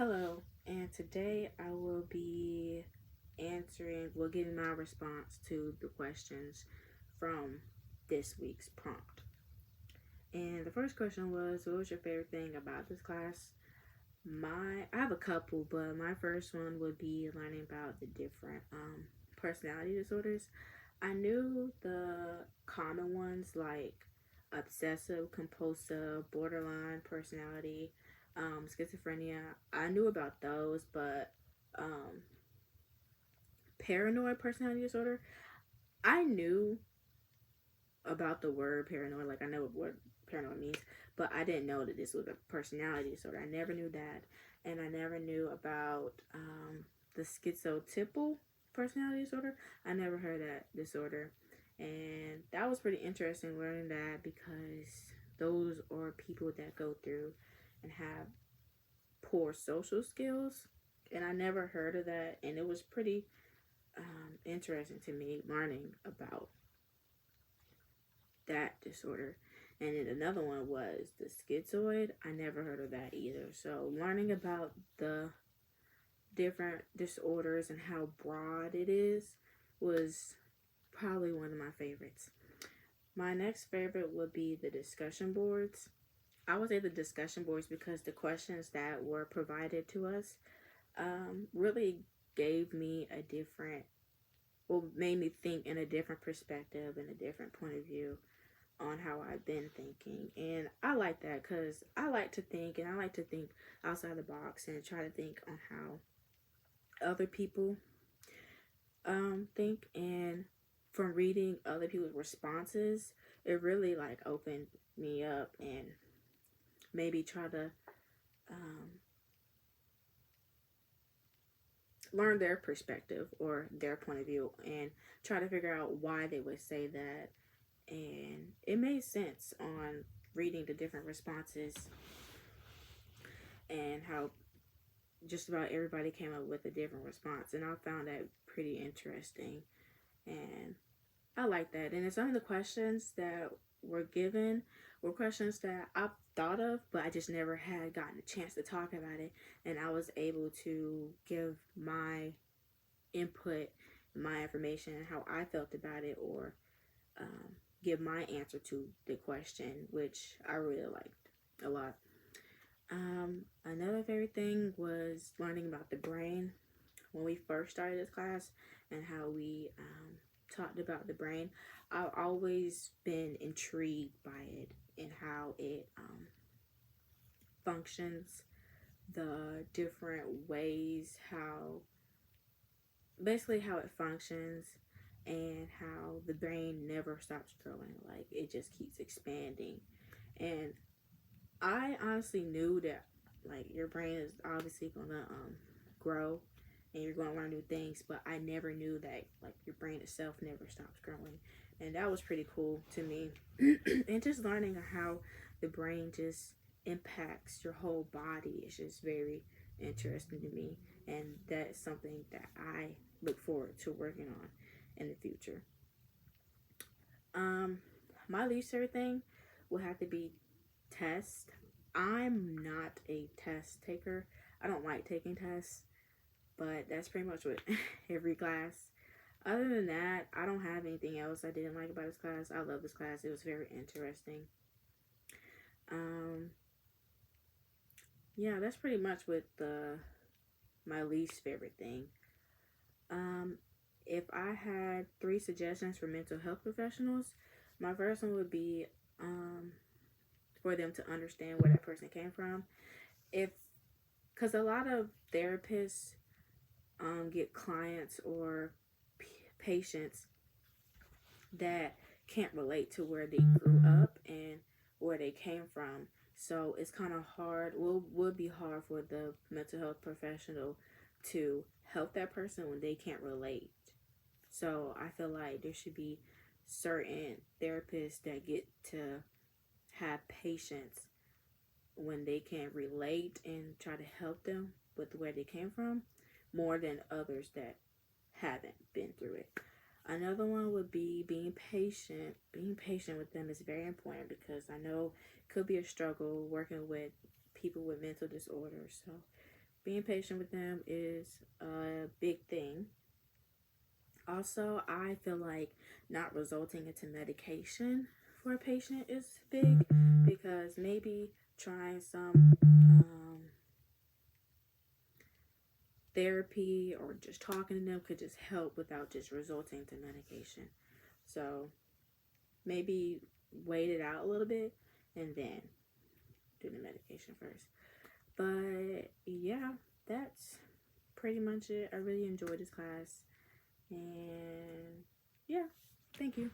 Hello, and today I will be giving my response to the questions from this week's prompt. And the first question was, what was your favorite thing about this class? I have a couple, but my first one would be learning about the different personality disorders. I knew the common ones like obsessive, compulsive, borderline personality, schizophrenia. I knew about those, but um, paranoid personality disorder, I knew about the word paranoid. Like, I know what paranoid means, but I didn't know that this was a personality disorder. I never knew that. And I never knew about the schizotypal personality disorder. I never heard that disorder. And that was pretty interesting learning that because those are people that go through and have poor social skills. And I never heard of that. And it was pretty interesting to me learning about that disorder. And then another one was the schizoid. I never heard of that either. So learning about the different disorders and how broad it is was probably one of my favorites. My next favorite would be the discussion boards. I would say the discussion boards because the questions that were provided to us really gave me a different, well, made me think in a different perspective and a different point of view on how I've been thinking. And I like that because I like to think and I like to think outside the box and try to think on how other people think. And from reading other people's responses, it really like opened me up and maybe try to um, learn their perspective or their point of view and try to figure out why they would say that. And it made sense on reading the different responses and how just about everybody came up with a different response. And I found that pretty interesting. And I like that. And some of the questions that were given were questions that I've thought of, but I just never had gotten a chance to talk about it. And I was able to give my input, my information, and how I felt about it, or give my answer to the question, which I really liked a lot. Another favorite thing was learning about the brain when we first started this class and how we talked about the brain. I've always been intrigued by it and how it functions, the different ways, how basically how it functions, and how the brain never stops growing. Like, it just keeps expanding. And I honestly knew that like your brain is obviously gonna grow and you're gonna learn new things, but I never knew that like your brain itself never stops growing. And that was pretty cool to me. And just learning how the brain just impacts your whole body is just very interesting to me. And that's something that I look forward to working on in the future. Um, my least favorite thing will have to be tests. I'm not a test taker. I don't like taking tests, but that's pretty much what every class. Other than that, I don't have anything else I didn't like about this class. I love this class. It was very interesting. Um, yeah, that's pretty much what my least favorite thing. Um, if I had three suggestions for mental health professionals, my first one would be for them to understand where that person came from. If Because a lot of therapists get clients or patients that can't relate to where they grew up and where they came from. So it's kind of hard, would be hard for the mental health professional to help that person when they can't relate. So I feel like there should be certain therapists that get to have patients when they can relate and try to help them with where they came from more than others that haven't been through it. Another one would be being patient. Being patient with them is very important because I know it could be a struggle working with people with mental disorders. So being patient with them is a big thing. Also, I feel like not resulting into medication for a patient is big, because maybe trying some therapy or just talking to them could just help without just resulting to medication. So maybe wait it out a little bit and then do the medication first. But yeah, that's pretty much it. I really enjoyed this class. And yeah, thank you.